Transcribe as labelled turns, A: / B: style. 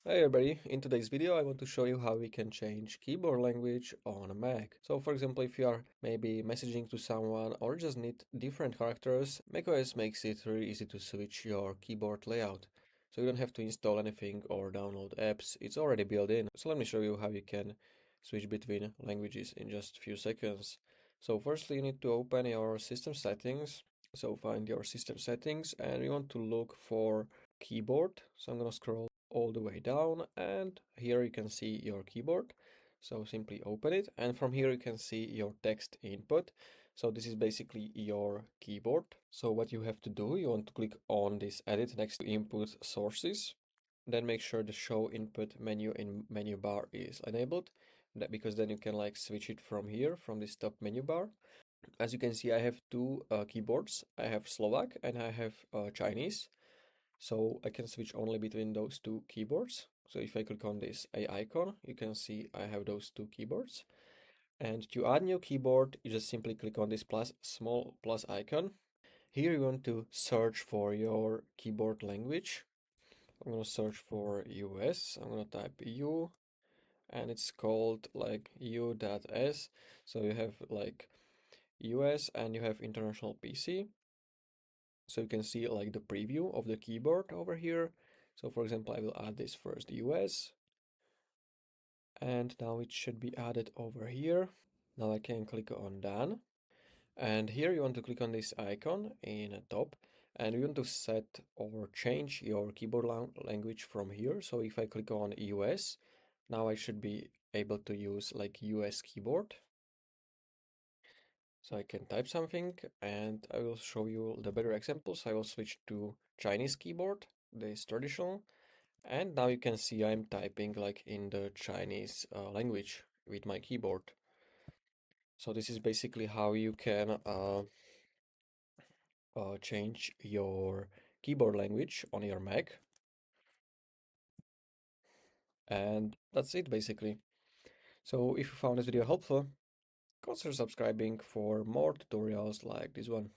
A: Hey everybody, in today's video I want to show you how we can change keyboard language on a Mac. So for example, if you are maybe messaging to someone or just need different characters, macOS makes it really easy to switch your keyboard layout. So you don't have to install anything or download apps, it's already built in. So let me show you how you can switch between languages in just a few seconds. So firstly you need to open your system settings. So find your system settings and we want to look for keyboard. So I'm gonna scroll all the way down and here you can see your keyboard. So simply open it and from here you can see your text input. So this is basically your keyboard. So what you have to do, you want to click on this edit next to input sources. Then make sure the show input menu in menu bar is enabled, because then you can like switch it from here, from this top menu bar. As you can see, I have two keyboards. I have Slovak and I have Chinese. So I can switch only between those two keyboards. So if I click on this A icon, you can see I have those two keyboards. And to add new keyboard, you just simply click on this small plus icon. Here you want to search for your keyboard language. I'm going to search for US. I'm going to type U and it's called like U.S. So you have like US and you have international PC. So you can see like the preview of the keyboard over here. So for example, I will add this first US and now it should be added over here. Now I can click on done. And here you want to click on this icon in the top and you want to set or change your keyboard language from here. So if I click on US, now I should be able to use like US keyboard. So I can type something and I will show you the better examples. I will switch to Chinese keyboard, this traditional, and now you can see I'm typing like in the Chinese language with my keyboard. So this is basically how you can change your keyboard language on your Mac. And that's it basically. So if you found this video helpful, consider subscribing for more tutorials like this one.